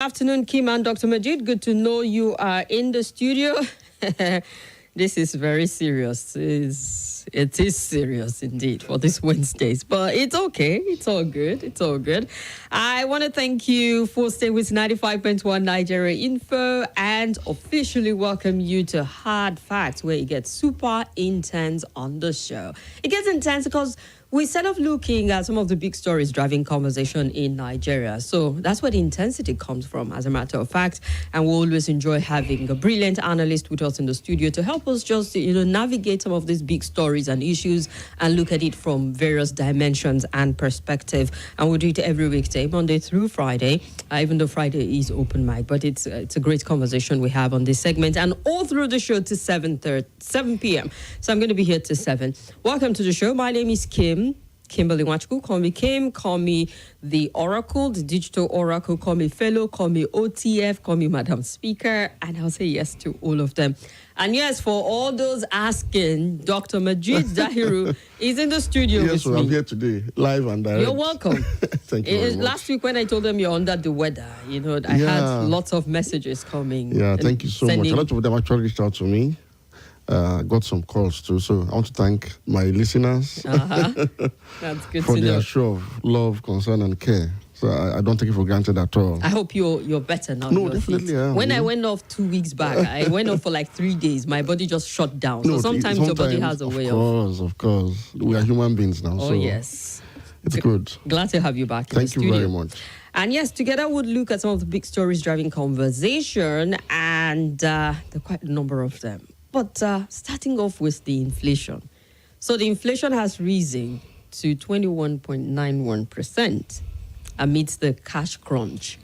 Afternoon, Kim and Dr. Majeed. Good to know you are in the studio. This is very serious. It is serious indeed for this Wednesdays, but it's okay. It's all good. It's all good. I want to thank you for staying with 95.1 Nigeria Info and officially welcome you to Hard Facts, where it gets super intense on the show. It gets intense because we set off looking at some of the big stories driving conversation in Nigeria. So that's where the intensity comes from, as a matter of fact. And we always enjoy having a brilliant analyst with us in the studio to help us just, navigate some of these big stories and issues and look at it from various dimensions and perspective. And we do it every weekday, Monday through Friday, even though Friday is open mic. But it's a great conversation we have on this segment and all through the show to 7 p.m. So I'm going to be here to 7. Welcome to the show. My name is Kimberly Wachku. Call me Kim, call me the Oracle, the Digital Oracle, call me Fellow, call me OTF, call me Madam Speaker, and I'll say yes to all of them. And yes, for all those asking, Dr. Majeed Dahiru is in the studio with me. Yes, I'm here today, live and direct. You're welcome. Thank you very much. Last week when I told them you're under the weather, I had lots of messages coming. Yeah, thank you so much. A lot of them actually reached out to me. Got some calls too, so I want to thank my listeners That's good for to their know. show of love, concern, and care. So I don't take it for granted at all. I hope you're better now. No, definitely I am. When I went off 2 weeks back, I went off for like 3 days. My body just shut down. So sometimes your body has a way of. Of course. We are human beings now. Oh, so it's good. Glad to have you back in the Thank studio. you very much. And yes, together we'll look at some of the big stories driving conversation, and there are quite a number of them. But starting off with the inflation. So the inflation has risen to 21.91% amidst the cash crunch.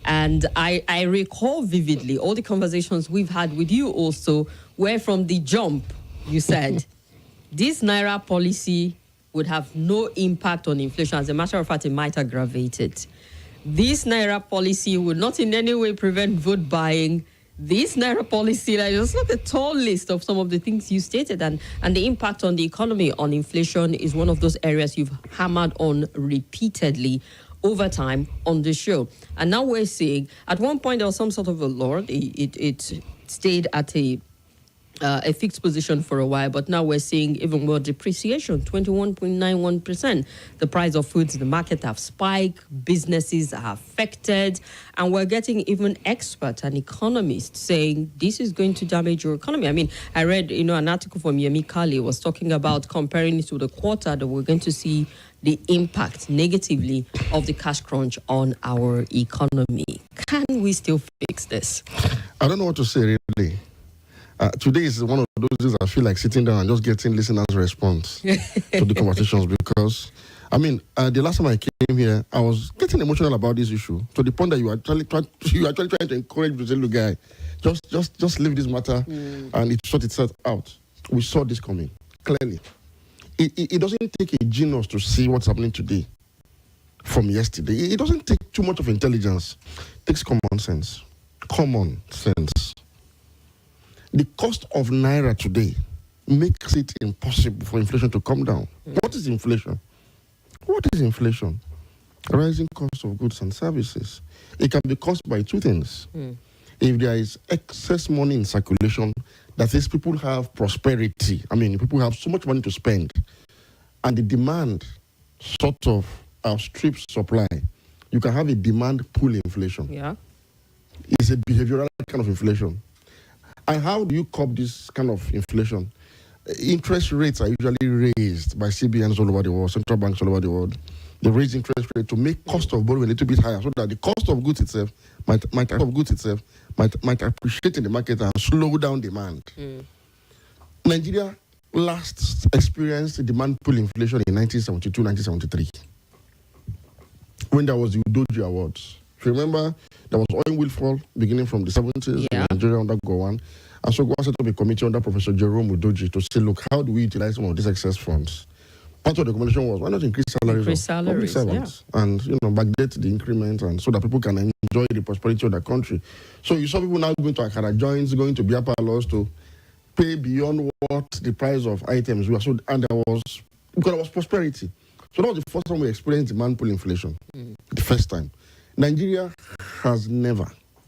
And I recall vividly all the conversations we've had with you also, where from the jump, you said, this Naira policy would have no impact on inflation. As a matter of fact, it might aggravate it. This Naira policy would not in any way prevent vote buying. This Naira policy, just look at a tall list of some of the things you stated, and the impact on the economy, on inflation, is one of those areas you've hammered on repeatedly over time on the show. And now we're seeing, at one point there was some sort of a lull. It stayed at a fixed position for a while, but now we're seeing even more depreciation, 21.91%. The price of foods in the market have spiked, businesses are affected, and we're getting even experts and economists saying this is going to damage your economy. I mean, I read, an article from Yemi Kale was talking about comparing it to the quarter that we're going to see the impact negatively of the cash crunch on our economy. Can we still fix this? I don't know what to say, really. Today is one of those days I feel like sitting down and just getting listeners' response to the conversations, because, the last time I came here, I was getting emotional about this issue to the point that you are actually trying to encourage me to say, look, guy, just leave this matter and it sort itself out. We saw this coming, clearly. It doesn't take a genius to see what's happening today from yesterday. It doesn't take too much of intelligence. It takes common sense. Common sense. The cost of Naira today makes it impossible for inflation to come down. What is inflation? What is inflation? A rising cost of goods and services. It can be caused by two things. If there is excess money in circulation, that is, people have prosperity. People have so much money to spend, and the demand sort of outstrips supply. You can have a demand pull inflation. Yeah. It's a behavioral kind of inflation. And how do you curb this kind of inflation? Interest rates are usually raised by CBNs all over the world, central banks all over the world. They raise interest rate to make cost of borrowing a little bit higher, so that the cost of goods itself might appreciate in the market and slow down demand. Nigeria last experienced demand pull inflation in 1972, 1973, when there was the Udoji Awards. If you remember, there was oil windfall beginning from the 70s in Nigeria under Gowon. And so Gowon set up a committee under Professor Jerome Udoji to say, look, how do we utilize some of these excess funds? Part of the recommendation was, why not increase salaries of public servants and, backdate the increment, and so that people can enjoy the prosperity of the country. So you saw people now going to Akara joints, going to beer parlors to pay beyond what the price of items were. So, and because there was prosperity. So that was the first time we experienced demand pull inflation. The first time. Nigeria has never,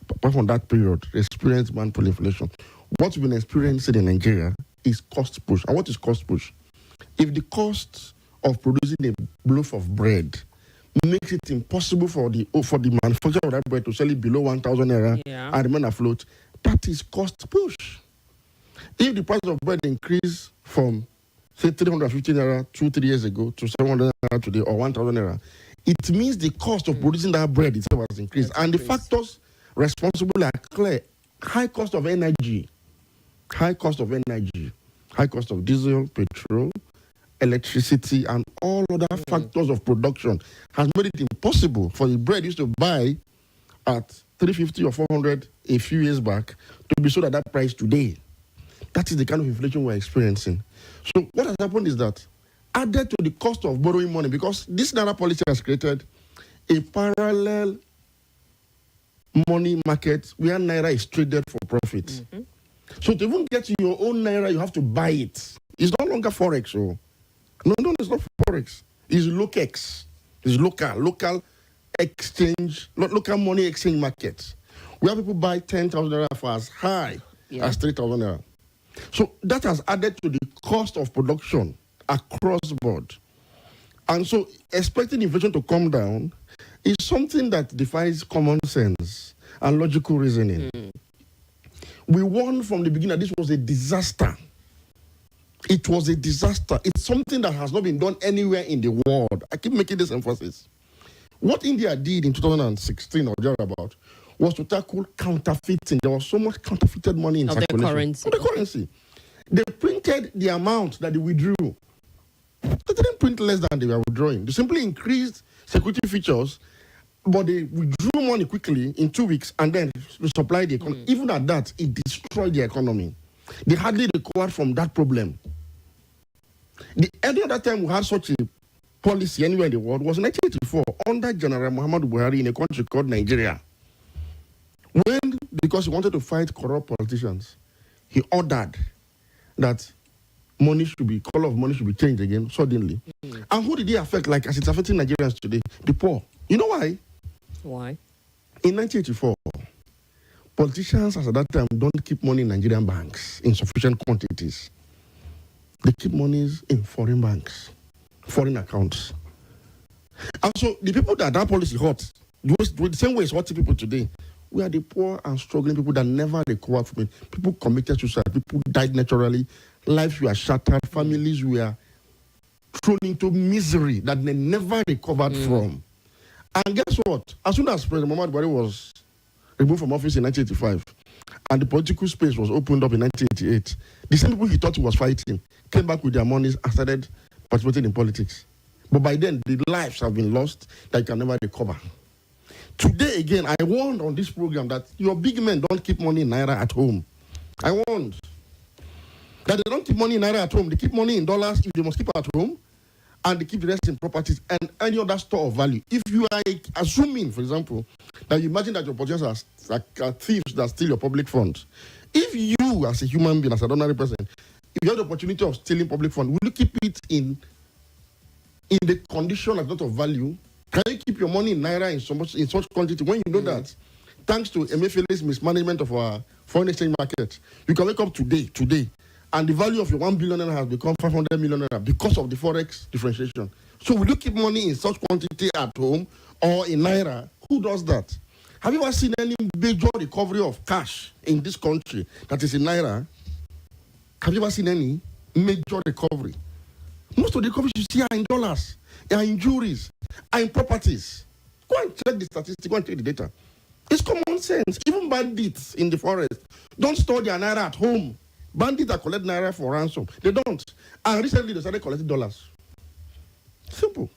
apart from that period, experienced manful inflation. What we've been experiencing in Nigeria is cost push. And what is cost push? If the cost of producing a loaf of bread makes it impossible for the manufacturer of that bread to sell it below 1,000 naira and remain afloat, that is cost push. If the price of bread increased from, say, 350 naira 2-3 years ago to 700 naira today or 1,000 naira, it means the cost of producing that bread itself has increased. And the factors responsible are clear. High cost of energy, high cost of diesel, petrol, electricity, and all other factors of production has made it impossible for the bread used to buy at 350 or 400 a few years back to be sold at that price today. That is the kind of inflation we're experiencing. So what has happened is that, added to the cost of borrowing money, because this Naira policy has created a parallel money market where Naira is traded for profit. Mm-hmm. So to even get your own Naira, you have to buy it. It's no longer Forex. So. No, it's not Forex. It's LOCEX. It's local exchange, local money exchange markets, where people buy 10,000 naira for as high as 3,000 naira. So that has added to the cost of production across the board. And so expecting inflation to come down is something that defies common sense and logical reasoning. We warned from the beginning that this was a disaster. It was a disaster. It's something that has not been done anywhere in the world. I keep making this emphasis. What India did in 2016 or thereabout was to tackle counterfeiting. There was so much counterfeited money in circulation. Of the currency. They printed the amount that they withdrew. They didn't print less than they were withdrawing. They simply increased security features, but they withdrew money quickly in 2 weeks and then supplied the economy. Even at that, it destroyed the economy. They hardly recovered from that problem. The only other time we had such a policy anywhere in the world was in 1984 under General Muhammadu Buhari in a country called Nigeria. When, because he wanted to fight corrupt politicians, he ordered that color of money should be changed again suddenly. And who did he affect, like as it's affecting Nigerians today? The poor. You know why? Why? In 1984, politicians as at that time don't keep money in Nigerian banks in sufficient quantities. They keep monies in foreign banks, foreign accounts. And so the people that policy hurt, the same way it's hurting people today, we are the poor and struggling people that never recovered from it. People committed suicide, people died naturally, lives were shattered, families were thrown into misery that they never recovered from. And guess what? As soon as President Muhammadu Buhari was removed from office in 1985, and the political space was opened up in 1988, the same people he thought he was fighting came back with their monies and started participating in politics. But by then, the lives have been lost that you can never recover. Today, again, I warned on this program that your big men don't keep money in Naira at home. I warned that they don't keep money in Naira at home. They keep money in dollars if they must keep at home, and they keep the rest in properties and any other store of value. If you are assuming, for example, that you imagine that your politicians are thieves that steal your public funds, if you, as a human being, as an ordinary person, if you have the opportunity of stealing public funds, will you keep it in the condition of not of value? Can you keep your money in Naira in such quantity when you know that, thanks to Emefiele's mismanagement of our foreign exchange market, you can wake up today, and the value of your 1 billion naira has become 500 million naira because of the forex differentiation. So will you keep money in such quantity at home or in Naira? Who does that? Have you ever seen any major recovery of cash in this country that is in Naira? Have you ever seen any major recovery? Most of the recoveries you see are in dollars, are in jewelries, are in properties. Go and check the statistics, go and check the data. It's common sense. Even bandits in the forest don't store their Naira at home. Bandits that collect Naira for ransom, they don't. And recently they started collecting dollars. Simple.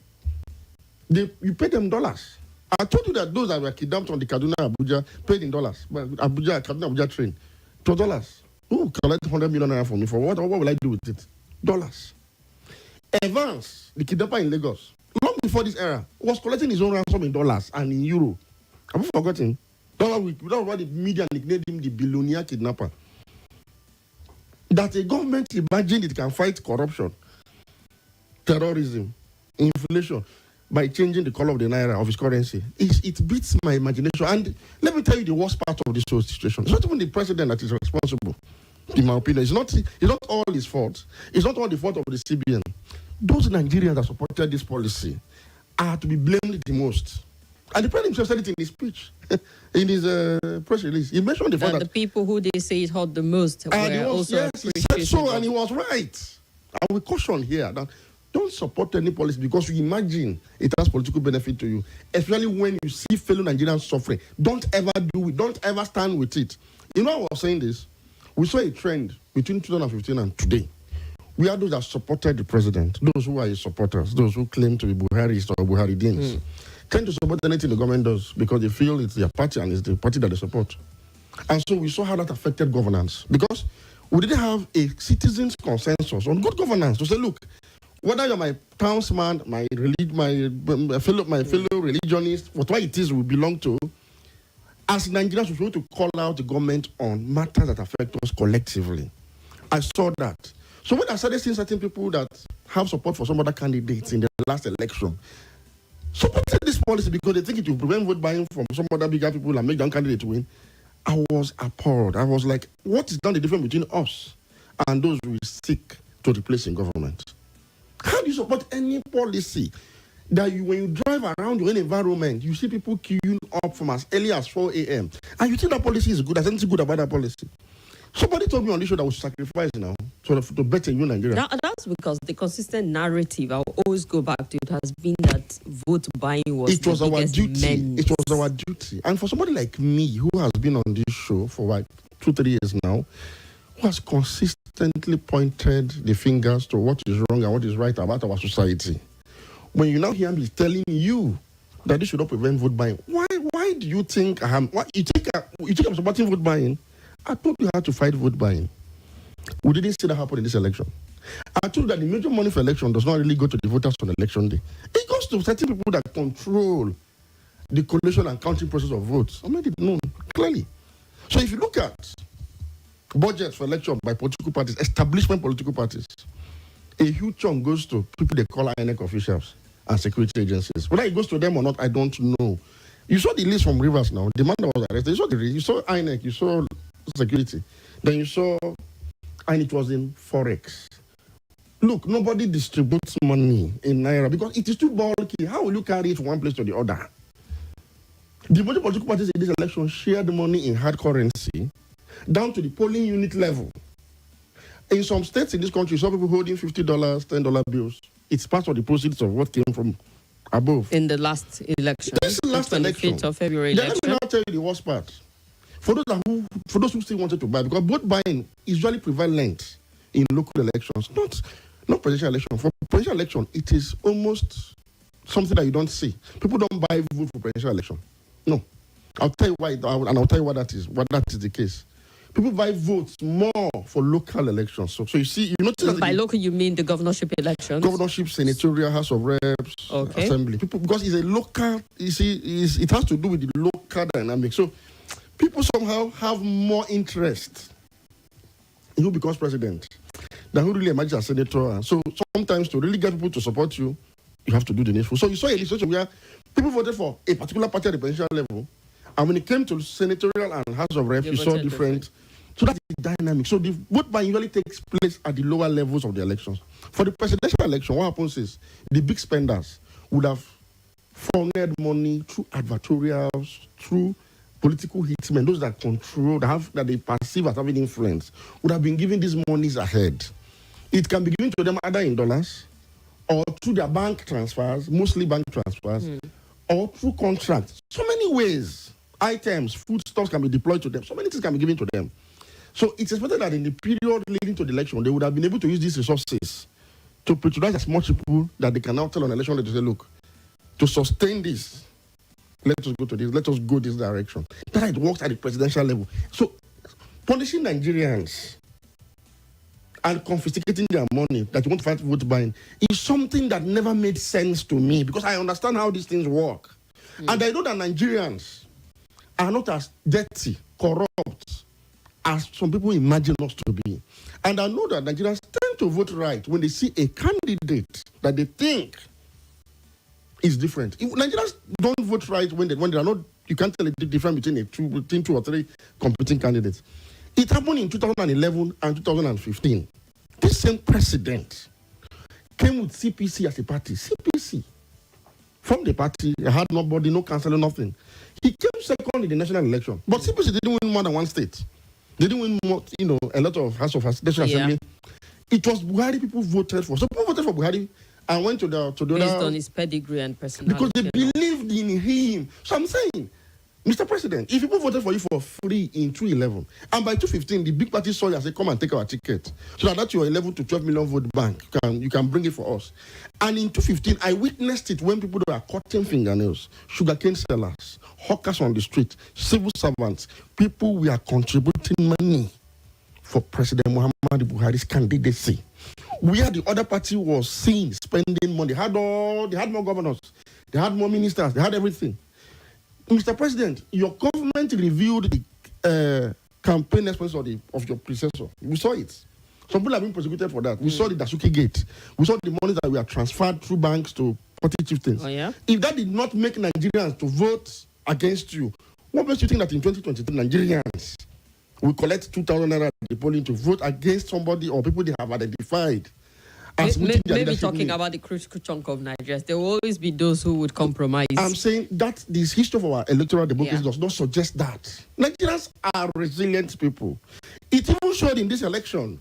You pay them dollars. I told you that those that were kidnapped on the Kaduna Abuja paid in dollars. But Kaduna-Abuja train, it was dollars. Who collect 100 million naira for me? For what? What will I do with it? Dollars. Evans, the kidnapper in Lagos, long before this era, was collecting his own ransom in dollars and in euro. Have you forgotten? That was why the media nicknamed him the billionaire kidnapper. That a government imagined it can fight corruption, terrorism, inflation, by changing the color of the Naira, of his currency. It beats my imagination. And let me tell you the worst part of this whole situation. It's not even the president that is responsible, in my opinion. It's not all his fault. It's not all the fault of the CBN. Those Nigerians that supported this policy are to be blamed the most. And the president himself said it in his speech, in his press release. He mentioned the fact that the people who they say it hurt the most were also he said so, and he was right. I will caution here that don't support any policy because you imagine it has political benefit to you, especially when you see fellow Nigerians suffering. Don't ever do it. Don't ever stand with it. You know, I was saying this. We saw a trend between 2015 and today. We are those that supported the president, those who are his supporters, those who claim to be Buharists or Buharidians, tend to support anything the government does because they feel it's their party and it's the party that they support. And so we saw how that affected governance because we didn't have a citizens' consensus on good governance to say, look, whether you're my townsman, my fellow religionist, whatever it is we belong to, as Nigerians, we should to call out the government on matters that affect us collectively. I saw that. So when I started seeing certain people that have support for some other candidates in the last election, supported this policy because they think it will prevent vote buying from some other bigger people and make their own candidate win, I was appalled. I was like, what is done the difference between us and those we seek to replace in government? How do you support any policy that when you drive around your own environment, you see people queuing up from as early as 4 a.m. and you think that policy is good? There's anything good about that policy? Somebody told me on this show that we should sacrifice now to better you Nigeria. That's because the consistent narrative I'll always go back to it has been that vote buying was our duty. It was our duty. And for somebody like me who has been on this show for like 2-3 years now, who has consistently pointed the fingers to what is wrong and what is right about our society, when you now hear me telling you that this should not prevent vote buying, why do you think you think I'm supporting vote buying? I told you how to fight vote buying. We didn't see that happen in this election. I told you that the major money for election does not really go to the voters on election day. It goes to certain people that control the collation and counting process of votes. I made it known clearly. So if you look at budgets for election by political parties, establishment political parties, a huge chunk goes to people they call INEC officials and security agencies. Whether it goes to them or not, I don't know. You saw the list from Rivers now. The man that was arrested. You saw INEC. You saw security. Then you saw, and it was in Forex. Look, nobody distributes money in Naira because it is too bulky. How will you carry it from one place to the other? The major political parties in this election shared money in hard currency down to the polling unit level. In some states in this country, some people holding $50, $10 bills. It's part of the proceeds of what came from above. In the last election. This is the last election. 25th of February Then election. let me now tell you the worst part. For those who still wanted to buy, because vote buying is usually prevalent in local elections, not presidential election. For presidential election, it is almost something that you don't see. People don't buy vote for presidential election. No. I'll tell you why, and I'll tell you why that is the case. People buy votes more for local elections. So you see, you notice that by local, you mean the governorship elections? Governorship, senatorial, House of Reps, okay. Assembly. People, because it's a local, you see, it has to do with the local dynamic. So people somehow have more interest in who becomes president than who really emerges as senator. So sometimes to really get people to support you, you have to do the needful. So you saw a situation where people voted for a particular party at the presidential level, and when it came to senatorial and House of Reps, you saw different. So that's the dynamic. So the vote buying usually takes place at the lower levels of the elections. For the presidential election, what happens is the big spenders would have funneled money through advertorials, through political hitmen, those that control, that they perceive as having influence, would have been given these monies ahead. It can be given to them either in dollars or through their bank transfers, mostly bank transfers, or through contracts. So many ways, items, foodstuffs can be deployed to them. So many things can be given to them. So it's expected that in the period leading to the election, they would have been able to use these resources to patronize as much people that they can now tell on election day to say, look, to sustain this, let us go to this, let us go this direction. That's how it works at the presidential level. So punishing Nigerians and confiscating their money that you want to fight vote buying is something that never made sense to me because I understand how these things work. And I know that Nigerians are not as dirty, corrupt, as some people imagine us to be. And I know that Nigerians tend to vote right when they see a candidate that they think is different. Nigerians don't vote right when they are not. You can't tell the difference between two or three competing candidates. It happened in 2011 and 2015. This same president came with CPC as a party. CPC. From the party, he had nobody, no councillor, nothing. He came second in the national election. But CPC didn't win more than one state. They didn't win more, a lot of House of National Assembly. It was Buhari people voted for. So people voted for Buhari and went to the Based other, on his pedigree and personality. because they believed in him. So I'm saying, Mr. President, if people voted for you for free in 2011, and by 2015, the big party saw you and said, come and take our ticket, so that your 11 to 12 million vote bank, you can bring it for us. And in 2015, I witnessed it when people were cutting fingernails, sugarcane sellers, hawkers on the street, civil servants, people were contributing money for President Muhammadu Buhari's candidacy. Where the other party was seen spending money. They had more governors, they had more ministers, they had everything. Mr. President, your government reviewed the campaign expenses of your predecessor. We saw it. Some people have been prosecuted for that. We saw the Dasuki Gate. We saw the money that were transferred through banks to party chieftains. Oh, yeah? If that did not make Nigerians to vote against you, what makes you think that in 2023 Nigerians will collect 2,000 naira at the polling to vote against somebody or people they have identified? Maybe talking about the critical chunk of Nigerians, there will always be those who would compromise. I'm saying that this history of our electoral democracy does not suggest that. Nigerians are resilient people. It even showed in this election.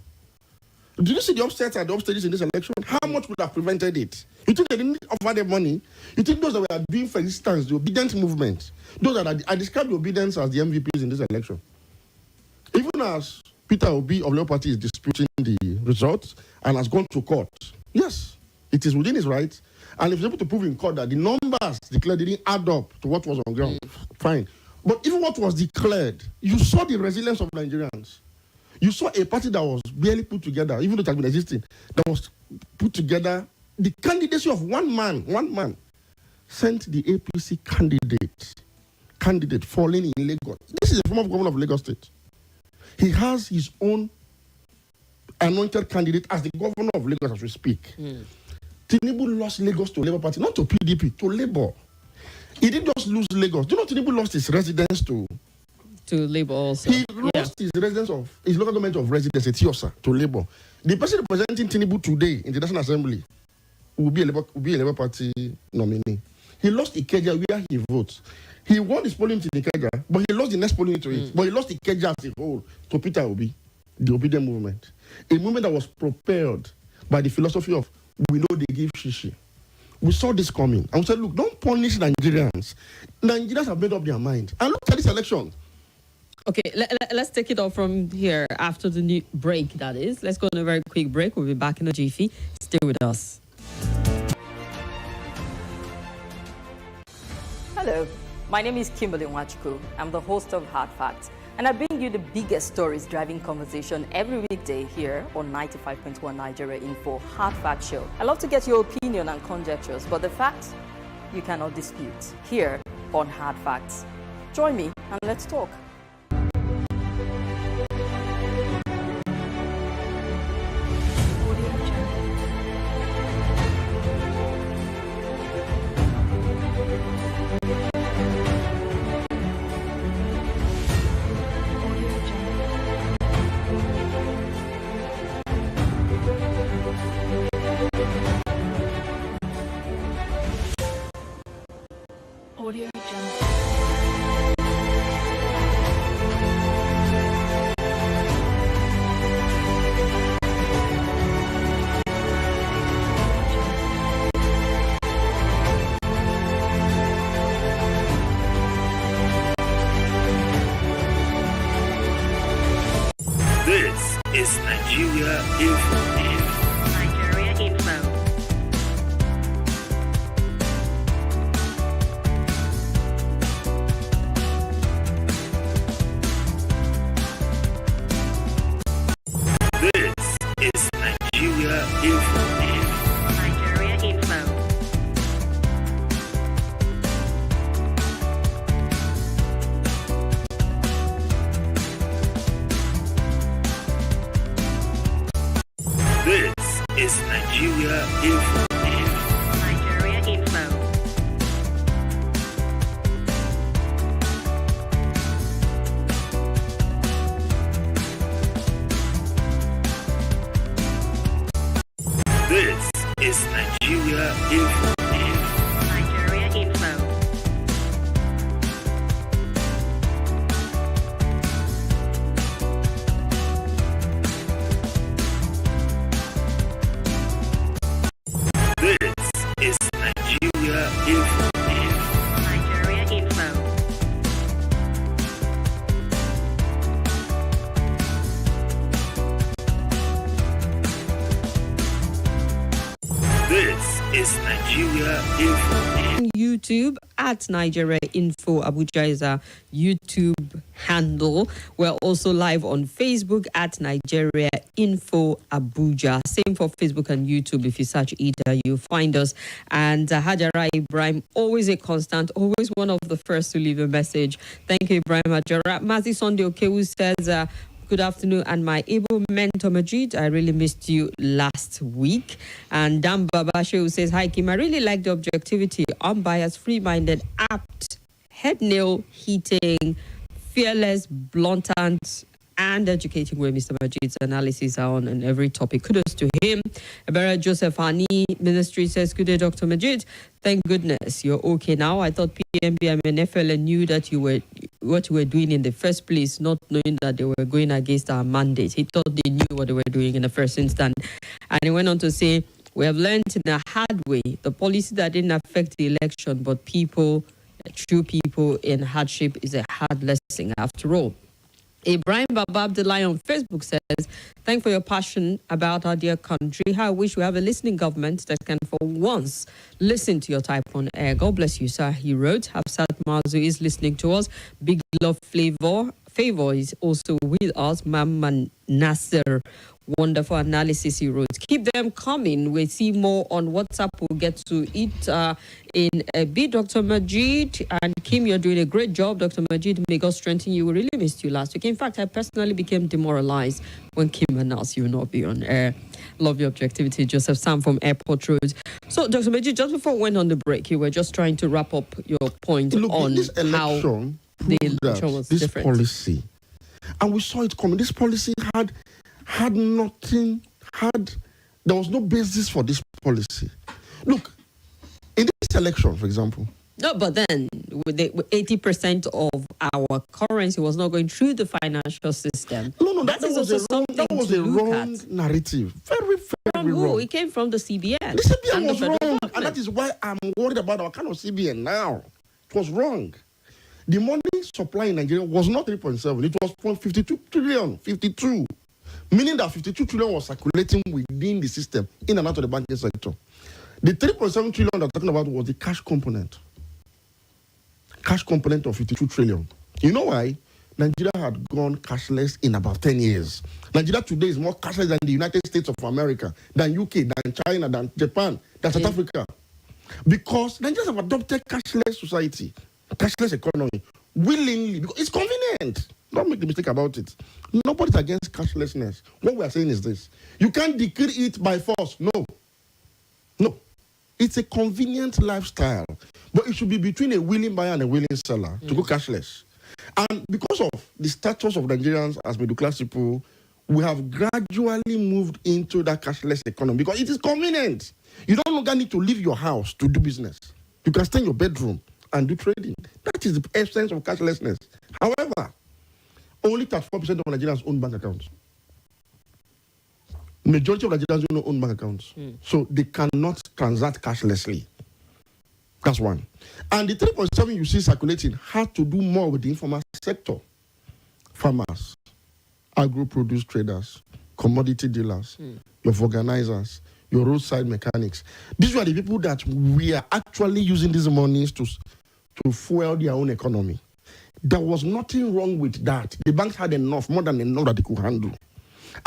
Did you see the upsets and the upstages in this election? How much would have prevented it? You think they didn't offer them money? You think those that were doing, for instance, the obedience movement, those that I described the obedience as the MVPs in this election. Even as Peter Obi of Labour Party is disputing the results and has gone to court. Yes, it is within his rights. And if he's able to prove in court that the numbers declared didn't add up to what was on ground, fine. But even what was declared, you saw the resilience of Nigerians. You saw a party that was barely put together, even though it had been existing, that was put together. The candidacy of one man, sent the APC candidate falling in Lagos. This is a former governor of Lagos State. He has his own anointed candidate as the governor of Lagos as we speak. Tinubu lost Lagos to Labour Party, not to PDP, to Labour. He didn't just lose Lagos. Do you know Tinubu lost his residence to Labour also? He lost his residence of his local government of residence at Tiosa to Labour. The person representing Tinubu today in the National Assembly will be a Labour Party nominee. He lost Ikeja where he votes. He won his polling to Ikeja, but he lost the next polling to it. But he lost Ikeja as a whole to Peter Obi, the obedient movement. A movement that was propelled by the philosophy of we know they give shishi. We saw this coming. And we said, look, don't punish Nigerians. Nigerians have made up their mind. And look at this election. Okay, let's take it off from here after the new break, that is. Let's go on a very quick break. We'll be back in a jiffy. Stay with us. Hello, my name is Kimberly. I'm the host of Hard Facts, and I bring you the biggest stories driving conversation every weekday here on 95.1 Nigeria Info Hard Fact Show. I love to get your opinion and conjectures, but the facts you cannot dispute here on Hard Facts. Join me and let's talk. This is Nigeria Info. Nigeria Info. This is Nigeria Info. Nigeria Info. This is Nigeria Info. Nigeria Info. is Nigeria Info. YouTube at Nigeria Info. Abuja is our YouTube handle. We're also live on Facebook at Nigeria Info Abuja. Same for Facebook and YouTube. If you search either, you'll find us. And Hajara Ibrahim, always a constant, always one of the first to leave a message. Thank you, Ibrahim Hajara. Mazi Sunday Okewu says, good afternoon, and my able mentor Majeed, I really missed you last week. And Dan Babashe, who says, hi Kim, I really like the objectivity, unbiased, free-minded, apt, head-nail hitting, fearless, blunt, and educating way Mr. Majeed's analysis are on every topic. Kudos to him. Abera Joseph Hani Ministry says, good day, Dr. Majeed. Thank goodness you're okay now. I thought PMB and FLN knew that you were what you were doing in the first place, not knowing that they were going against our mandate. He thought they knew what they were doing in the first instance. And he went on to say, we have learned in a hard way the policy that didn't affect the election, but people, true people in hardship is a hard lesson after all. Ibrahim Baba Abdullahi on Facebook says, thanks for your passion about our dear country. How I wish we have a listening government that can for once listen to your type on air. God bless you, sir. He wrote, Hafsat Mazu is listening to us. Big love Favor is also with us. Mama Nasser, wonderful analysis he wrote. Keep them coming. We see more on WhatsApp. We'll get to it in a bit. Dr. Majeed and Kim, you're doing a great job. Dr. Majeed, may God strengthen you. We really missed you last week. In fact, I personally became demoralized when Kim announced you will not be on air. Love your objectivity. Joseph Sam from Airport Road. So, Dr. Majeed, just before we went on the break, you were just trying to wrap up your point on this election how the election was this different. Policy, and we saw it coming. This policy had nothing, there was no basis for this policy. Look, in this election, for example. No, but then with 80% of our currency was not going through the financial system. No, that was a wrong narrative. Very, very wrong. It came from the CBN. The CBN was wrong, and that is why I'm worried about our kind of CBN now. It was wrong. The money supply in Nigeria was not 3.7. It was 0.52 trillion. 52. Meaning that 52 trillion was circulating within the system, in and out of the banking sector. The 3.7 trillion that I'm talking about was the cash component. Cash component of 52 trillion. You know why? Nigeria had gone cashless in about 10 years. Nigeria today is more cashless than the United States of America, than UK, than China, than Japan, than South Africa. Because Nigerians have adopted cashless society, cashless economy, willingly, because it's convenient. Don't make the mistake about it. Nobody's against cashlessness. What we are saying is this. You can't decree it by force. No. It's a convenient lifestyle. But it should be between a willing buyer and a willing seller to go cashless. And because of the status of Nigerians as middle class people, we have gradually moved into that cashless economy because it is convenient. You don't longer need to leave your house to do business. You can stay in your bedroom and do trading. That is the essence of cashlessness. However, only 34% of Nigerians own bank accounts. Majority of Nigerians don't own bank accounts. So they cannot transact cashlessly. That's one. And the 3.7 you see circulating had to do more with the informal sector. Farmers, agro-produce traders, commodity dealers, your organizers, your roadside mechanics. These were the people that we are actually using these monies to fuel their own economy. There was nothing wrong with that. The banks had enough, more than enough that they could handle.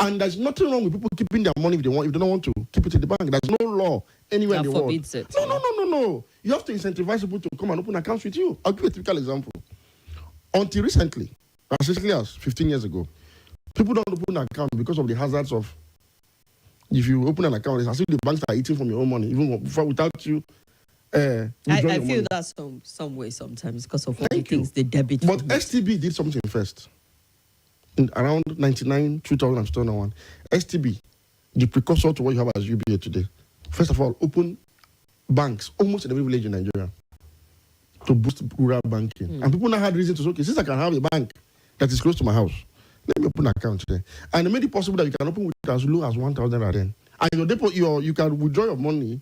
And there's nothing wrong with people keeping their money if they don't want to keep it in the bank. There's no law anywhere in the world. Forbids it. No. You have to incentivize people to come and open accounts with you. I'll give you a typical example. Until recently, as recently as 15 years ago, people don't open an account because of the hazards of, if you open an account, it's as if the banks are eating from your own money, even without you. I feel that some way sometimes because of all the things they debit. But STB did something first. In around 99, 2000, and 2001, STB, the precursor to what you have as UBA today, first of all, open banks almost in every village in Nigeria to boost rural banking. And people now had reason to say, okay, since I can have a bank that is close to my house, let me open an account here. And they made it possible that you can open with as low as 1,000 rand. And your depot, you can withdraw your money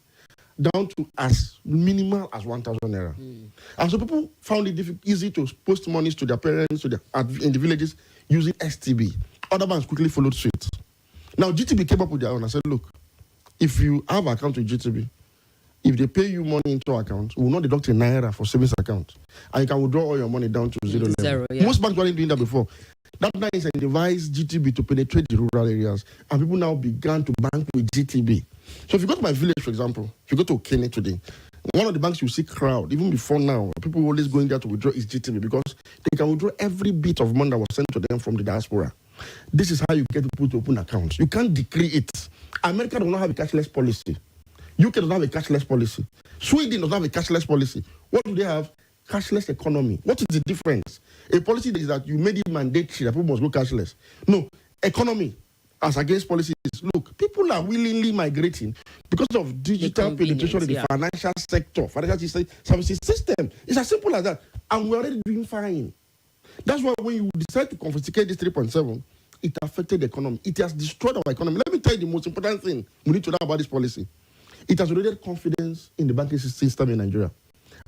down to as minimal as 1,000 naira. And so people found it easy to post monies to their parents in the villages using STB. Other banks quickly followed suit. Now GTB came up with their own and said, look, if you have an account with GTB If they pay you money into account, we will not deduct a Naira for savings account. And you can withdraw all your money down to zero level. Yeah. Most banks weren't doing that before. That now incentivized GTB to penetrate the rural areas. And people now began to bank with GTB. So if you go to my village, for example, if you go to Kale today, one of the banks you see crowd, even before now, people always going there to withdraw is GTB because they can withdraw every bit of money that was sent to them from the diaspora. This is how you get people to open accounts. You can't decree it. America does not have a cashless policy. UK does not have a cashless policy. Sweden does not have a cashless policy. What do they have? Cashless economy. What is the difference? A policy is that you made it mandatory that people must go cashless. No, economy as against policies. Look, people are willingly migrating because of digital penetration in the financial sector, financial services system. It's as simple as that. And we're already doing fine. That's why when you decide to confiscate this 3.7, it affected the economy. It has destroyed our economy. Let me tell you the most important thing we need to know about this policy. It has eroded confidence in the banking system in Nigeria.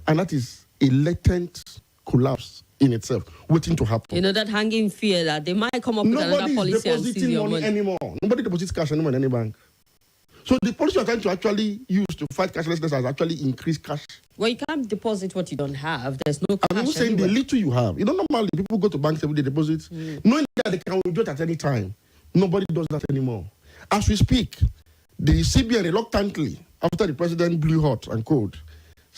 And that is a latent collapse in itself, waiting to happen. You know, that hanging fear that they might come up with another policy and seize your money anymore. Nobody deposits cash anymore in any bank. So the policy you're trying to actually use to fight cashlessness has actually increased cash. Well, you can't deposit what you don't have. There's no cash. I'm saying the little you have. You know, normally people go to banks every day, deposit, knowing that they can withdraw it at any time. Nobody does that anymore. As we speak, the CBN reluctantly, after the president blew hot and cold,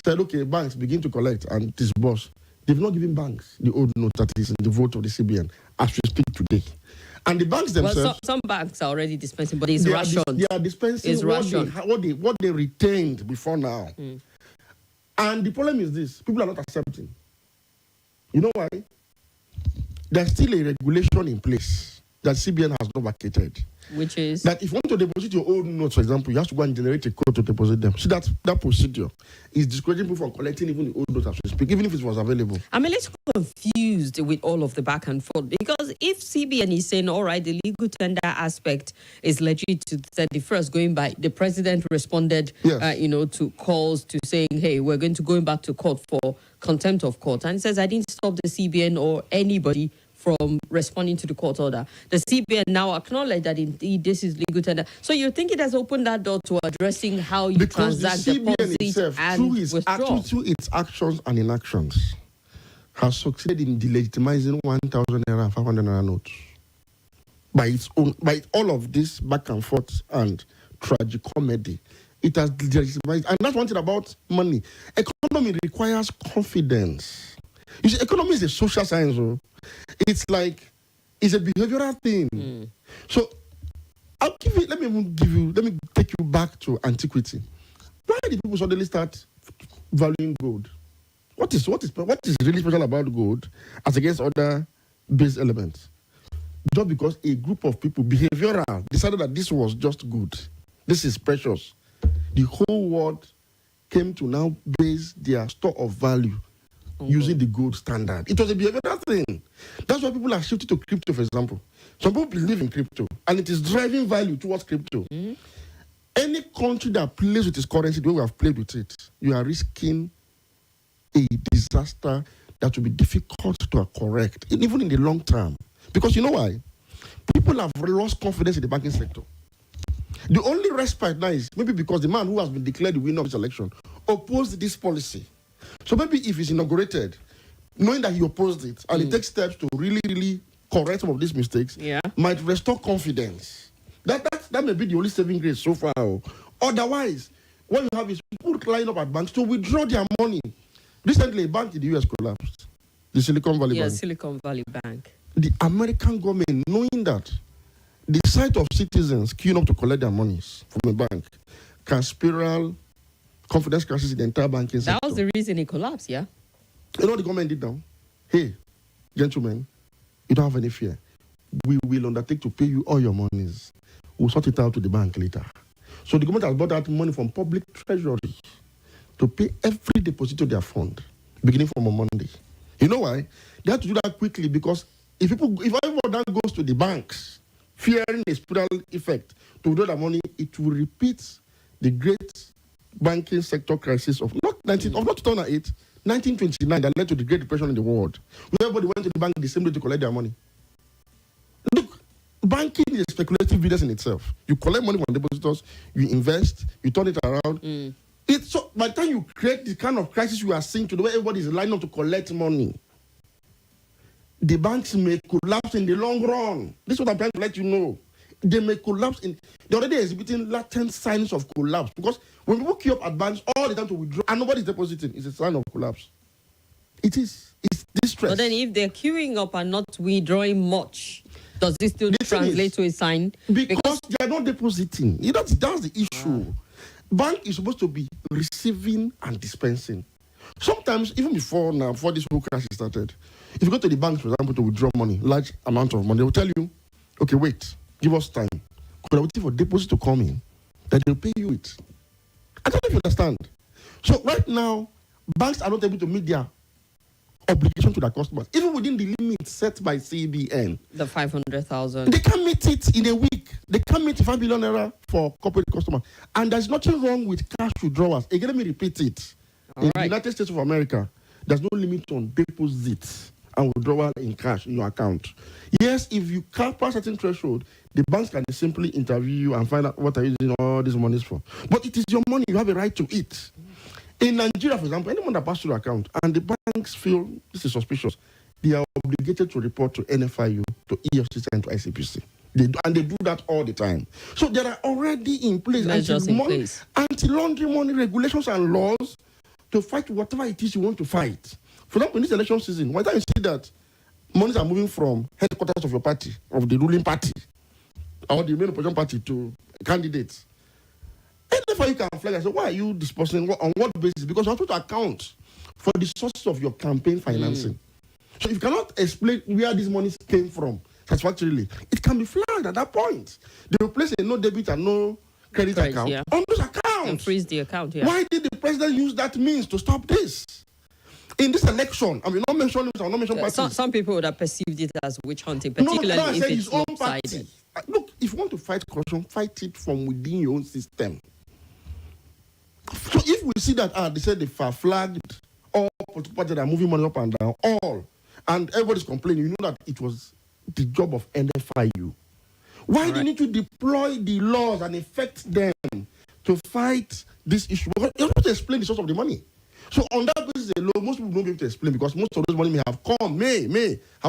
said, okay, banks begin to collect and disburse. They've not given banks the old note that is in the vote of the CBN as we speak today. And the banks themselves... Well, some banks are already dispensing, but it's rationed. They are dispensing what they retained before now. And the problem is this. People are not accepting. You know why? There's still a regulation in place that CBN has not vacated. Which is? That if you want to deposit your old notes, for example, you have to go and generate a code to deposit them. See, that procedure is discouraging people from collecting even the old notes as we speak, even if it was available. I'm a little confused with all of the back and forth because if CBN is saying, all right, the legal tender aspect is legit to the 31st, going by, the president responded, to calls to saying, hey, we're going to go back to court for contempt of court. And it says, I didn't stop the CBN or anybody from responding to the court order. The CBN now acknowledged that indeed this is legal tender. So you think it has opened that door to addressing how you transact deposits and withdraw? Through its actions and inactions, has succeeded in delegitimizing 1,000 naira and 500 naira notes. By all of this back and forth and tragicomedy, it has delegitimized. And that's one thing about money. Economy requires confidence. You see, economy is a social science. It's a behavioral thing. So let me take you back to antiquity. Why did people suddenly start valuing gold? What is really special about gold as against other base elements? Just because a group of people, behavioral, decided that this was just good. This is precious. The whole world came to now base their store of value using the gold standard. It was a behavioral thing. That's why people are shifting to crypto, for example. Some people believe in crypto, and it is driving value towards crypto. Any country that plays with its currency the way we have played with it, you are risking a disaster that will be difficult to correct, even in the long term. Because you know why? People have lost confidence in the banking sector. The only respite now is maybe because the man who has been declared the winner of this election opposed this policy. So maybe if it's inaugurated, knowing that he opposed it, and he takes steps to really, really correct some of these mistakes, might restore confidence. That may be the only saving grace so far. Otherwise, what you have is people lining up at banks to withdraw their money. Recently, a bank in the US collapsed. The Silicon Valley Bank. Silicon Valley Bank. The American government, knowing that the sight of citizens queuing up to collect their monies from a bank can spiral confidence crisis in the entire banking sector. That was the reason it collapsed, yeah? You know what the government did now? Hey, gentlemen, you don't have any fear. We will undertake to pay you all your monies. We'll sort it out to the bank later. So the government has brought out money from public treasury to pay every deposit to their fund, beginning from a Monday. You know why? They have to do that quickly because if everyone goes to the banks, fearing a spiral effect to withdraw their money, it will repeat the great banking sector crisis of not 2008, 1929 that led to the Great Depression in the world. Everybody went to the bank the same day to collect their money. Look, banking is a speculative business in itself. You collect money from depositors, you invest, you turn it around. It's so by the time you create the kind of crisis you are seeing to the way everybody is lining up to collect money, the banks may collapse in the long run. This is what I'm trying to let you know. They may collapse they're already exhibiting latent signs of collapse because when people queue up at banks all the time to withdraw and nobody's depositing, it's a sign of collapse. It is. It's distress. But then if they're queuing up and not withdrawing much, does this still translate to a sign? Because they're not depositing. That's the issue. Bank is supposed to be receiving and dispensing. Sometimes, even before this whole crash started, if you go to the bank, for example, to withdraw money, large amount of money, they will tell you, okay, wait, give us time. We're waiting for deposit to come in, that they'll pay you it. I don't know if you understand. So right now, banks are not able to meet their obligation to their customers, even within the limit set by CBN. The 500,000. They can't meet it in a week. They can't meet 5 billion naira for corporate customers. And there's nothing wrong with cash withdrawals. Again, let me repeat it. In the United States of America, there's no limit on deposits and withdrawal in cash in your account. Yes, if you can't pass a certain threshold, the banks can simply interview you and find out what are you using all these monies for. But it is your money. You have a right to it. In Nigeria, for example, anyone that passes through your account and the banks feel this is suspicious, they are obligated to report to NFIU, to EFCC, and to ICPC. They do that all the time. So there are already in place anti-laundering money regulations and laws to fight whatever it is you want to fight. For example, in this election season, one time you see that monies are moving from headquarters of your party, of the ruling party, or the main opposition party to candidates. And therefore you can flag and say, why are you dispersing? On what basis? Because you have to account for the sources of your campaign financing. So if you cannot explain where these monies came from satisfactorily, it can be flagged at that point. They will place a no debit and no credit account on those accounts. And freeze the account, Why did the president use that means to stop this? In this election, I mean, not mention parties. Some people would have perceived it as witch hunting, particularly if it's lopsided. Look, if you want to fight corruption, fight it from within your own system. So if we see that they said they flagged all political parties that are moving money up and down, and everybody's complaining, you know that it was the job of NFIU. Why do you need to deploy the laws and affect them to fight this issue? Because you have to explain the source of the money. So on that basis alone, most people don't be able to explain because most of those money may have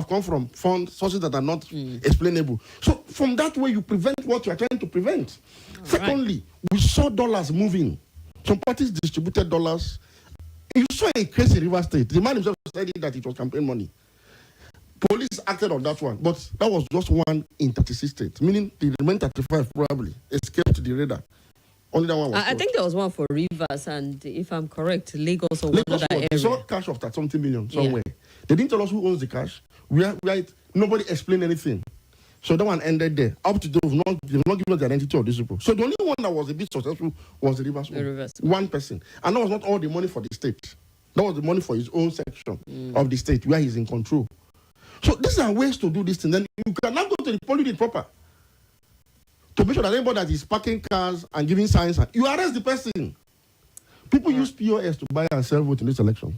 come from sources that are not explainable. So from that way, you prevent what you are trying to prevent. Secondly, we saw dollars moving. Some parties distributed dollars. You saw a case in River State. The man himself said that it was campaign money. Police acted on that one, but that was just one in 36 states, meaning the remaining 35 probably escaped the radar. Only that one was I think there was one for Rivers, and if I'm correct, Lagos or one other area. They saw cash of 30-something million somewhere. They didn't tell us who owns the cash. Nobody explained anything. So that one ended there. Up to they've not given us the identity of these people. So the only one that was a bit successful was the Rivers. One person. And that was not all the money for the state. That was the money for his own section of the state where he's in control. So these are ways to do this thing. Then you can now go to the polluted proper to make sure that anybody that is parking cars and giving signs, you arrest the person. People use POS to buy and sell vote in this election.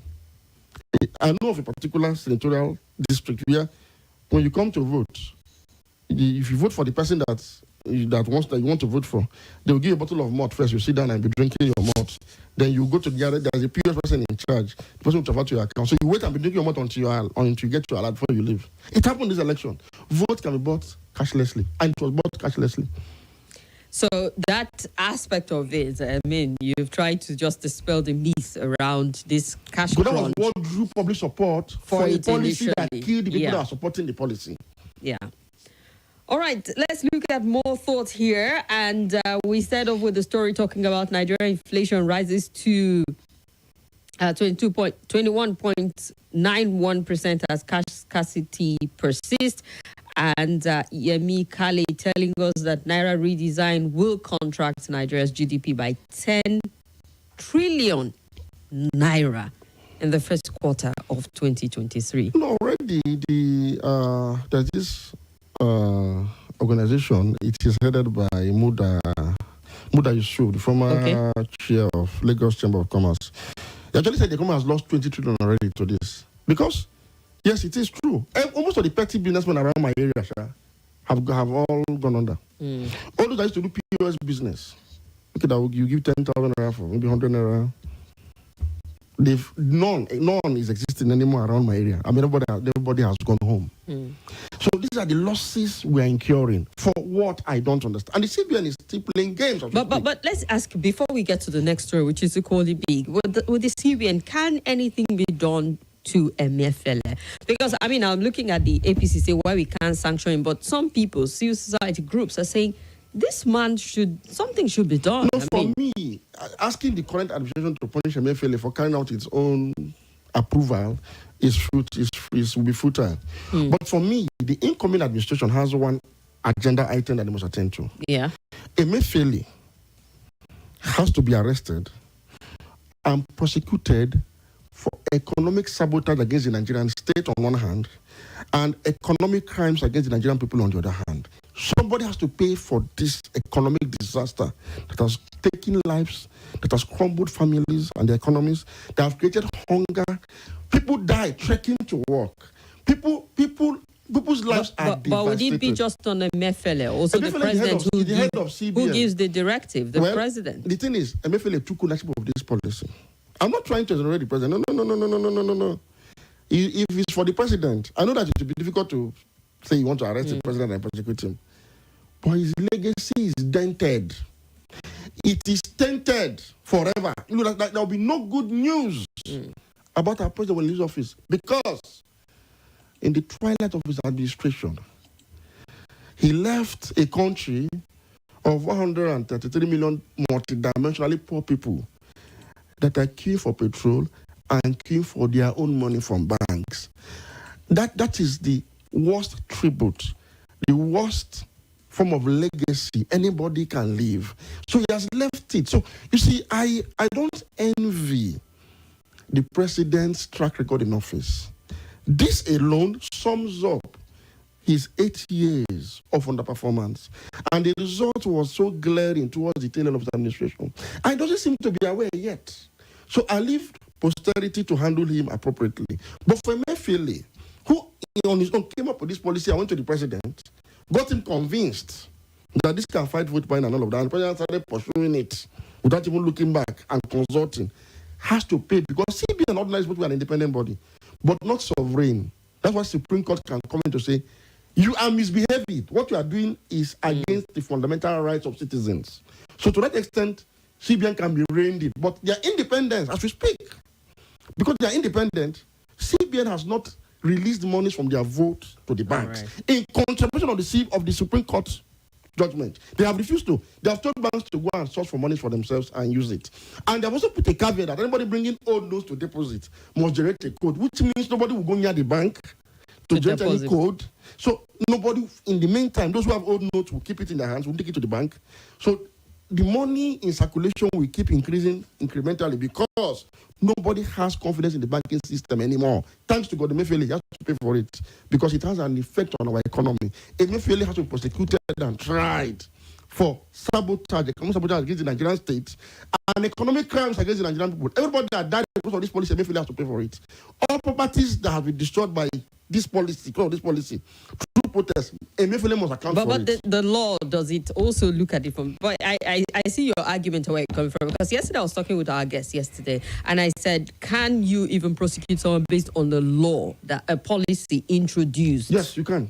I know of a particular senatorial district where when you come to vote, if you vote for the person that you want to vote for, they will give you a bottle of malt first. You sit down and be drinking your malt. Then you go to the other. There's a POS person in charge. The person will transfer to your account. So you wait and be drinking your malt until you get your alert before you leave. It happened in this election. Vote can be bought cashlessly, and it was bought cashlessly. So that aspect of it, I mean, you've tried to just dispel the myth around this cash crunch. That was what drew public support for a policy that killed the people that are supporting the policy. Yeah. All right, let's look at more thoughts here. And we started off with the story talking about Nigerian inflation rises to 21.91% as cash scarcity persists. And Yemi, Kale telling us that Naira redesign will contract Nigeria's GDP by 10 trillion Naira in the first quarter of 2023. Already, there's this organization. It is headed by Muda Yusuf, the former chair of Lagos Chamber of Commerce. He actually said the government has lost 20 trillion already to this. Because, yes, it is true. Almost all the petty businessmen around my area have all gone under. All those that used to do POS business, Okay, that you give 10,000 naira for maybe 100 naira. None is existing anymore around my area. I mean, everybody has gone home. So these are the losses we are incurring for what I don't understand. And the CBN is still playing games. But let's ask, before we get to the next story, which is equally big, with the CBN, can anything be done to Emefiele? Because, I mean, I'm looking at the APCC where we can't sanction him, but some people, civil society groups are saying, this man something should be done. No, for me, asking the current administration to punish Emefiele for carrying out its own approval will be futile. But for me, the incoming administration has one agenda item that they must attend to. Yeah. Emefiele has to be arrested and prosecuted for economic sabotage against the Nigerian state on one hand and economic crimes against the Nigerian people on the other hand. Somebody has to pay for this economic disaster that has taken lives, that has crumbled families and their economies, that have created hunger. People die trekking to work. People's lives are devastated. But would it be just on Emefiele? Also the president who gives the directive, the president? The thing is, Emefiele took ownership of this policy. I'm not trying to exonerate the president. No. If it's for the president, I know that it will be difficult to say you want to arrest the president and prosecute him. But his legacy is dented. It is tainted forever. There will be no good news about our president when he leaves office. Because in the twilight of his administration, he left a country of 133 million multidimensionally poor people that are queuing for petrol and queuing for their own money from banks. That is the worst tribute, the worst form of legacy anybody can leave. So he has left it. So you see, I don't envy the president's track record in office. This alone sums up his 8 years of underperformance. And the result was so glaring towards the tail end of his administration. And he doesn't seem to be aware yet. So I leave posterity to handle him appropriately. But for Emefiele, who on his own came up with this policy, I went to the president, got him convinced that this can fight vote buying and all of that. And the president started pursuing it without even looking back and consulting. Has to pay because CBN organized vote with an independent body, but not sovereign. That's why Supreme Court can come in to say, you are misbehaving. What you are doing is against the fundamental rights of citizens. So to that extent, CBN can be reined in. But their independence, as we speak, because they are independent, CBN has not released monies from their vote to the banks. Right. In contravention of the Supreme Court judgment, they have refused to. They have told banks to go and source for money for themselves and use it. And they have also put a caveat that anybody bringing old notes to deposit must generate a code, which means nobody will go near the bank to generate any code. So nobody, in the meantime, those who have old notes will keep it in their hands, will take it to the bank. So the money in circulation will keep increasing incrementally because nobody has confidence in the banking system anymore. Thanks to God, Emefiele has to pay for it because it has an effect on our economy. Emefiele has to be prosecuted and tried for economic sabotage against the Nigerian state and economic crimes against the Nigerian people. Everybody that died because of this policy, Emefiele has to pay for it. All properties that have been destroyed by this policy, through protest, Emefiele must account for it. But the law, does it also look at it from... But I see your argument where it comes from. Because yesterday I was talking with our guest yesterday, and I said, can you even prosecute someone based on the law that a policy introduced? Yes, you can.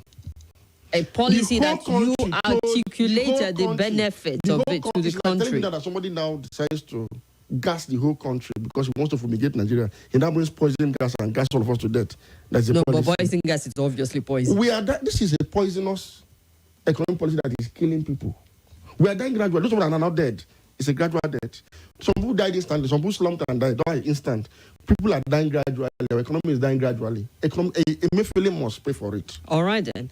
A policy that you articulated the benefits of it to the country. Telling me that somebody now decides to gas the whole country because he wants to fumigate Nigeria. He now brings poison gas and gas all of us to death. That's the policy. But poison gas is obviously poison. This is a poisonous economic policy that is killing people. We are dying gradually. Those people are not dead. It's a gradual death. Some people died instantly. Some people slumped and died instant. People are dying gradually. Our economy is dying gradually. Emefiele must pay for it. All right then.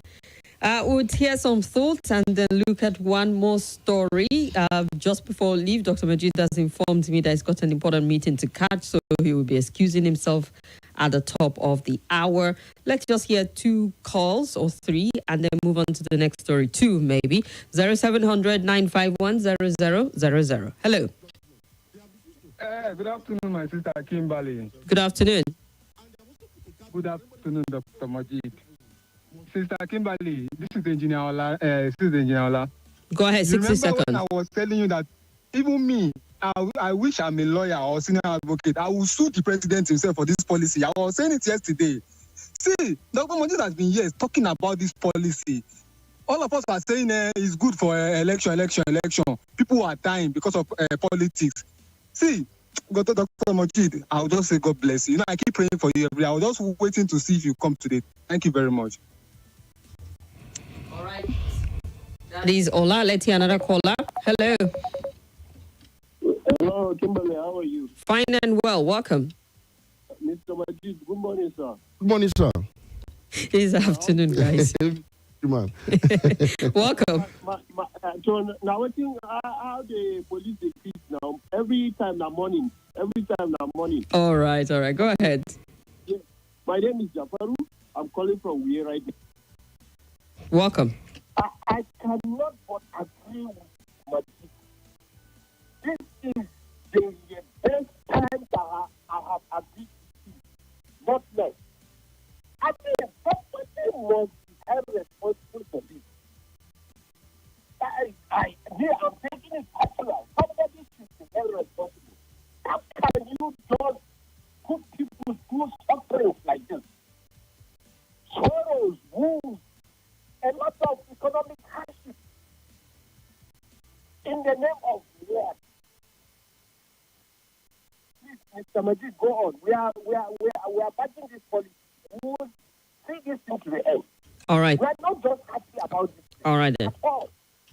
We'll hear some thoughts and then look at one more story. Just before I leave, Dr. Majeed has informed me that he's got an important meeting to catch, so he will be excusing himself at the top of the hour. Let's just hear 2 calls or 3 and then move on to the next story. 2 maybe. 0700 951 0000. Hello. Good afternoon, my sister Kimberly. Good afternoon. Good afternoon, Dr. Majeed. Sister Kimberly, this is Engineer Ola. Go ahead, 60 seconds. When I was telling you that even me, I wish I'm a lawyer or senior advocate. I will sue the president himself for this policy. I was saying it yesterday. See, Dr. Majeed has been years talking about this policy. All of us are saying it's good for election. People are dying because of politics. See, Dr. Majeed, I'll just say God bless you. You know, I keep praying for you every day. I was just waiting to see if you come today. Thank you very much. All right. That is Ola. Let's hear another caller. Hello. Hello, Kimberly. How are you? Fine and well. Welcome. Mr. Majeed, good morning, sir. Good morning, sir. This afternoon, guys. Man. Welcome. So now, I think how the police they feed now. Every time now morning. All right. Go ahead. Yeah. My name is Jafaru. I'm calling from Uye right now. Welcome. I cannot but agree with Majeed. This is the best time that I have agreed to, not less. I mean, somebody must be held responsible for this. I'm taking it personal. Somebody should be held responsible. How can you just put people through suffering like this? Sorrows, wounds, a lot of economic hardship in the name of what? Please, Mr. Majeed, go on. We are backing this policy. We will see this thing to the end. All right. We are not just happy about this. All right then. At all.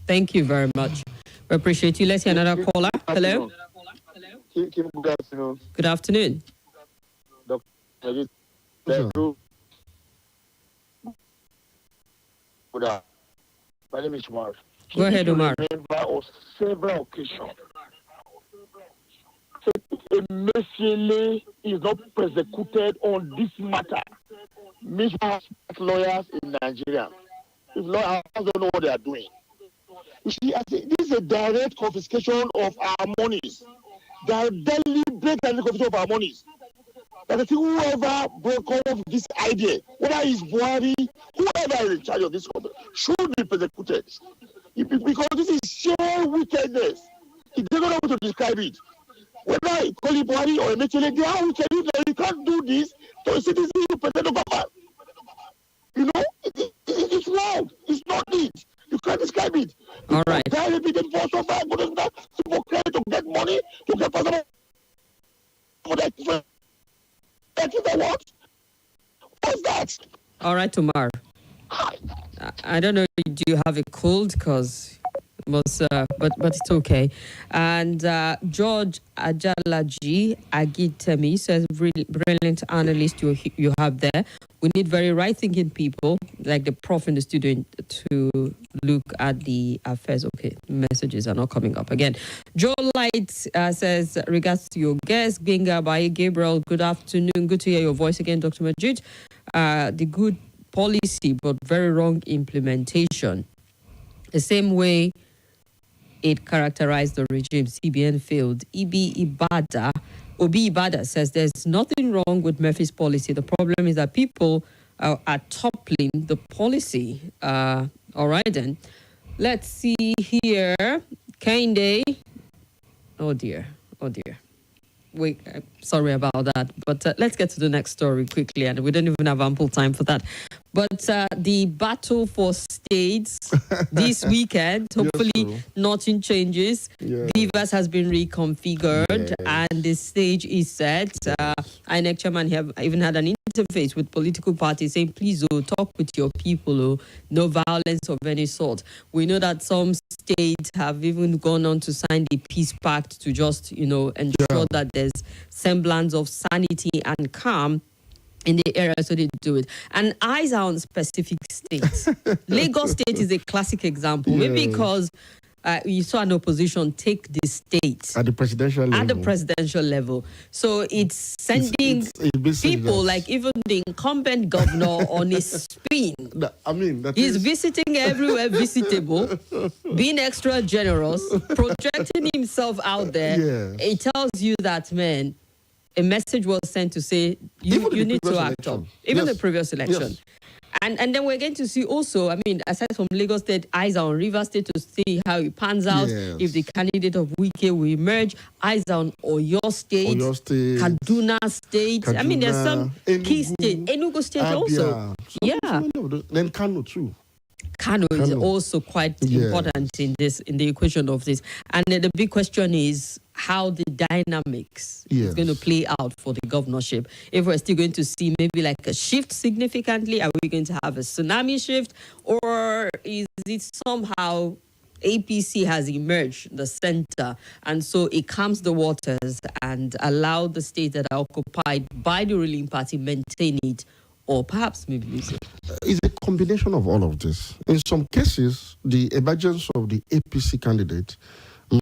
Thank you very much. We appreciate you. Let's hear another caller. Hello. Good afternoon. Good afternoon. Dr. Majeed. Yes, sir. My name is Umar. Go ahead, Umar. Remember on several occasions. Emefiele is not persecuted on this matter. Mr. lawyers in Nigeria. If lawyers don't know what they are doing. You see, I think this is a direct confiscation of our monies. They are deliberate confiscation of our monies. That I think whoever broke off this idea, whether it's Buhari, whoever is in charge of this company, should be persecuted. Because this is sheer wickedness. They don't know how to describe it. Whether I call it Buhari or Emefiele, they are wicked. You can't do this to a citizen who pretend to government. You know, it's wrong. It's not it. You can't describe it. All right. To get money, to get personal. What's that? All right, Umar. I don't know. Do you have a cold? Because but it's okay. And George Ajalaji Agitemi says, really brilliant analyst you have there. We need very right-thinking people like the prof in the studio to look at the affairs. Okay, messages are not coming up again. Joe Light says, regards to your guest, Genga Baye Gabriel, good afternoon. Good to hear your voice again, Dr. Majeed. The good policy, but very wrong implementation. The same way it characterized the regime, CBN failed. Obi Ibada says there's nothing wrong with Murphy's policy. The problem is that people are toppling the policy. All right, then. Let's see here. Kende. Oh, dear. Wait, sorry about that. But let's get to the next story quickly. And we don't even have ample time for that. But the battle for states this weekend, hopefully Yes, nothing changes. Yeah. Beavers has been reconfigured and the stage is set. INEC chairman have even had an interface with political parties saying, please talk with your people, no violence of any sort. We know that some states have even gone on to sign the peace pact to just, ensure that there's semblance of sanity and calm in the area, so they do it. And eyes are on specific states. Lagos State is a classic example. Yeah. Maybe because you saw an opposition take the state At the presidential level. So it's sending people like even the incumbent governor on a spin. He's visiting everywhere visitable, being extra generous, projecting himself out there. Yeah. It tells you that, man, a message was sent to say you need to act up. Even the previous election. Yes. And then we're going to see also, I mean, aside from Lagos State, eyes are on River State to see how it pans out. Yes. If the candidate of Wike will emerge, eyes are on Oyo State, Kaduna State. I mean, there's some key states. Enugu State Abia. also. So many of those. Then Kano too. Kano is also quite important in the equation of this. And then the big question is how the dynamics is going to play out for the governorship. If we're still going to see maybe like a shift significantly, are we going to have a tsunami shift? Or is it somehow APC has emerged the center, and so it calms the waters and allow the states that are occupied by the ruling party maintain it, or perhaps maybe lose it? It's a combination of all of this. In some cases, the emergence of the APC candidate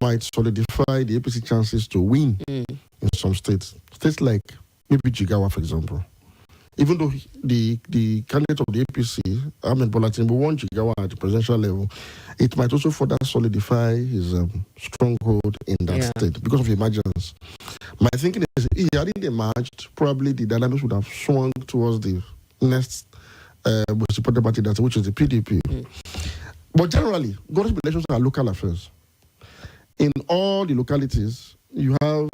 might solidify the APC chances to win in some states. States like maybe Jigawa, for example. Even though the candidate of the APC, Ahmed Bola Tinubu, won Jigawa at the presidential level, it might also further solidify his stronghold in that state because of emergence. My thinking is, if he hadn't emerged, probably the dynamics would have swung towards the next most important party, which is the PDP. But generally, governorship elections are local affairs. In all the localities, you have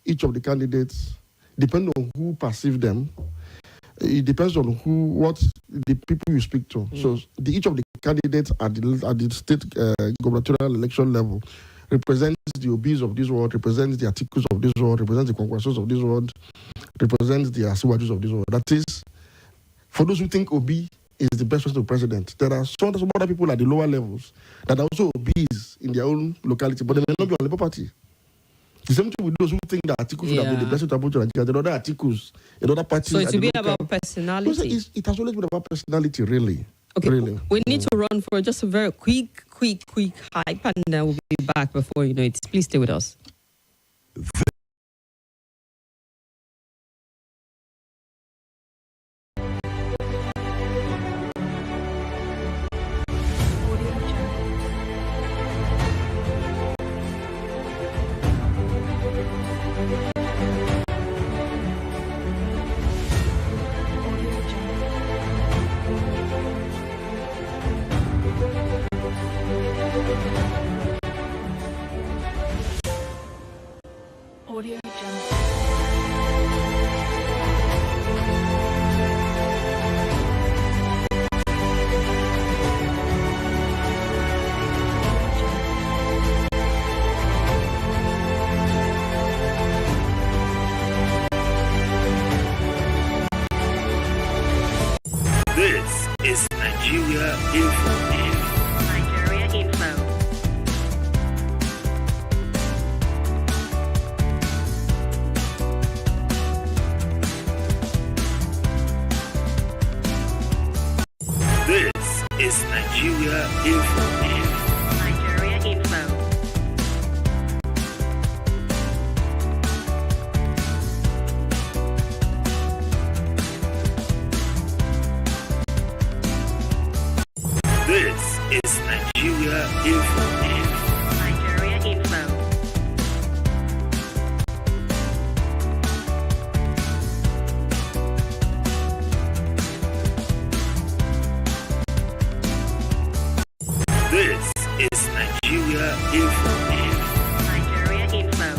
each of the candidates, depending on who perceive them, it depends on what the people you speak to. So each of the candidates at the state gubernatorial election level represents the Obis of this world, represents the Atikus of this world, represents the Kwankwasos of this world, represents the Asiwajus of this world. That is, for those who think Obi is the best person to president, there are some other people at the lower levels that are also Obis in their own locality, but they may not be on Labour Party. The same thing with those who think that Atikus should have been the best to Abuja, the other Atikus, the other party. So it will be about personality. It has always been about personality, really. Okay, really. We need to run for just a very quick hype, and then we'll be back before you know it. Please stay with us. Audio Jungle. This is Nigeria Info. Nigeria Info. This is Nigeria Info. Nigeria Info. This is Nigeria Info. Nigeria Info. This is Nigeria Info. Nigeria Info.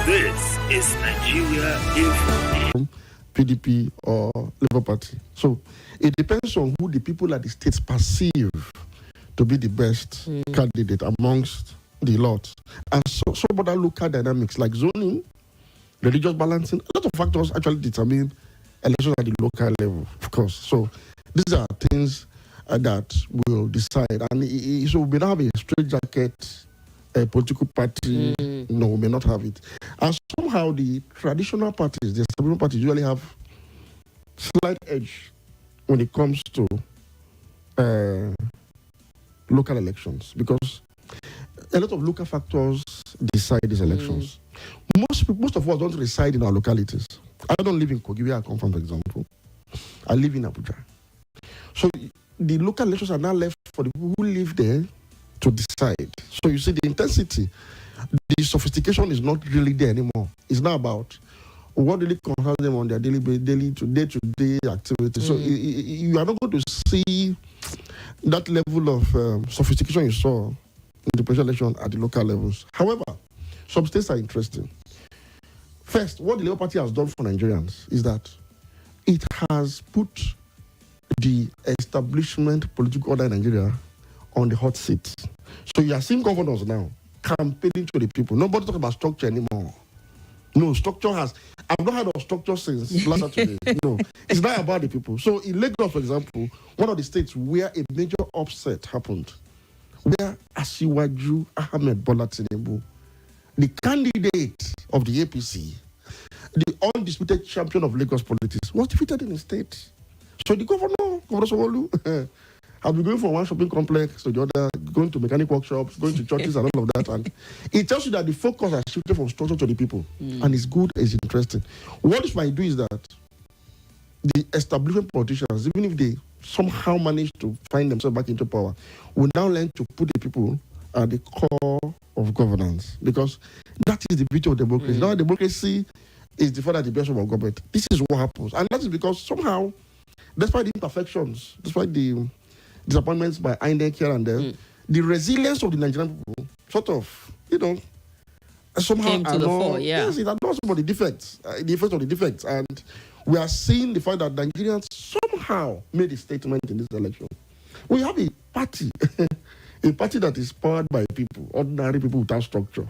This is Nigeria Info. PDP or Labour Party. So it depends on who the people at the states perceive to be the best candidate amongst the lot. And so some other local dynamics like zoning, religious balancing, a lot of factors actually determine elections at the local level, of course. So these are things that will decide. And so we may not have a straitjacket political party. No, we may not have it. And somehow the traditional parties, the establishment parties, usually have slight edge when it comes to local elections, because a lot of local factors decide these elections. Most of us don't reside in our localities. I don't live in Kogi, where I come from, for example. I live in Abuja. So the local elections are now left for the people who live there to decide. So you see the intensity, the sophistication is not really there anymore. It's not about what really concerns them on their day-to-day activity. So you are not going to see that level of sophistication you saw in the presidential election at the local levels. However, some states are interesting. First, what the Labour Party has done for Nigerians is that it has put the establishment political order in Nigeria on the hot seat. So you are seeing governors now campaigning to the people. Nobody talks about structure anymore. No, structure has... I've not heard of structure since last Saturday. No, it's not about the people. So in Lagos, for example, one of the states where a major upset happened, where Asiwaju Ahmed Bola Tinubu, the candidate of the APC, the undisputed champion of Lagos politics, was defeated in the state. So the governor Sanwo-Olu, has been going from one shopping complex to the other, going to mechanic workshops, going to churches and all of that. And it tells you that the focus has shifted from structure to the people. And it's good, it's interesting. What this might do is that the establishment politicians, even if they somehow manage to find themselves back into power, will now learn to put the people at the core of governance. Because that is the beauty of democracy. Now democracy is the father, the best of government. This is what happens. And that is because somehow, despite the imperfections, despite the disappointments by INEC here and there, the resilience of the Nigerian people sort of, somehow came to the fore, yes, it adores about the defects, the effects of the defects. And we are seeing the fact that Nigerians somehow made a statement in this election. We have a party, a party that is powered by people, ordinary people without structure,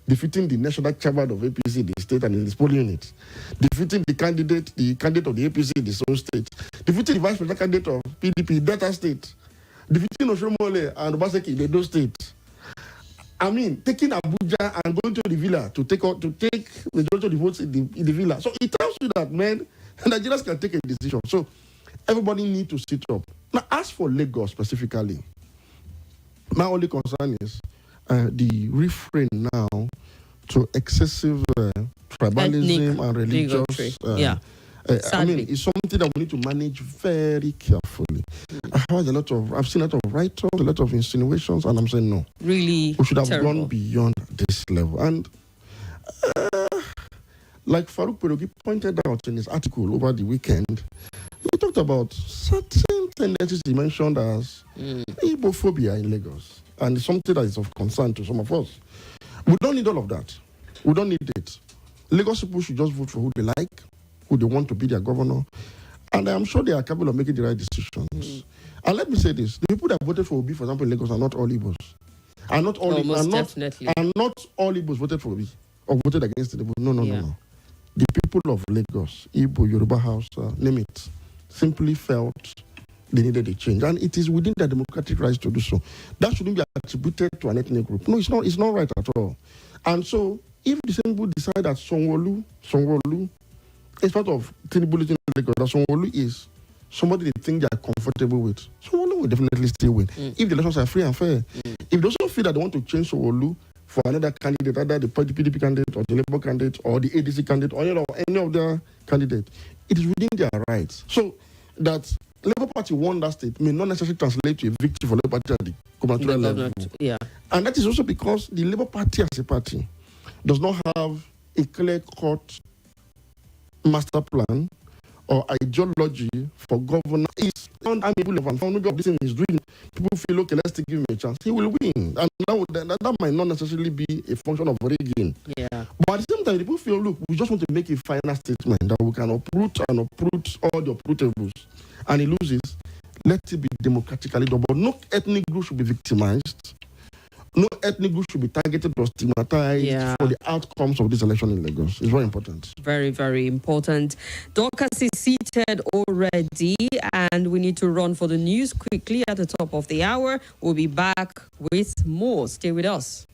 defeating the national chairman of APC in the state and in his polling unit, defeating the candidate of the APC in the own state, defeating the vice president candidate of PDP in Delta State, defeating Oshomole and Obaseki in Edo State. I mean, taking Abuja and going to the villa to take majority of the votes in the villa. So it tells you that, man, Nigerians can take a decision. So everybody needs to sit up. Now, as for Lagos specifically, my only concern is the refrain now to excessive tribalism and religious. I mean, it's something that we need to manage very carefully. I've seen a lot of write-ups, a lot of insinuations, and I'm saying no. Really, we should have terrible. gone beyond this level. And like Farouk Perogi pointed out in his article over the weekend, he talked about certain tendencies he mentioned as Igbophobia in Lagos, and it's something that is of concern to some of us. We don't need all of that. We don't need it. Lagos people should just vote for who they like, who they want to be their governor, and I'm sure they are capable of making the right decisions. And let me say this: the people that voted for Obi, for example, in Lagos, are not all Igbos. Definitely. And not all Igbos voted for Obi or voted against the Igbo. No. The people of Lagos, Igbo, Yoruba Hausa, name it, simply felt they needed a change, and it is within their democratic rights to do so. That shouldn't be attributed to an ethnic group. No, it's not. It's not right at all. And so, if the same people decide that Sanwo-Olu is part of Tinubu in Lagos, that Sanwo-Olu is somebody they think they are comfortable with, Sanwo-Olu will definitely still win. If the elections are free and fair. If they also feel that they want to change Sanwo-Olu for another candidate, either the PDP candidate or the Labour candidate or the ADC candidate or any of their candidates, it is within their rights. So that Labour Party won that state may not necessarily translate to a victory for Labour Party at the gubernatorial level. Yeah. And that is also because the Labour Party as a party does not have a clear-cut master plan or ideology for governance. It's unable of maybe of this thing he's doing. People feel, okay, let's give him a chance. He will win. And that might not necessarily be a function of rigging. Yeah. But at the same time, people feel, look, we just want to make a final statement that we can uproot all the uprootables. And he loses. Let it be democratically done. But no ethnic group should be victimized. No ethnic group should be targeted or stigmatized for the outcomes of this election in Lagos. It's very important. Very, very important. Dorcas is seated already, and we need to run for the news quickly at the top of the hour. We'll be back with more. Stay with us.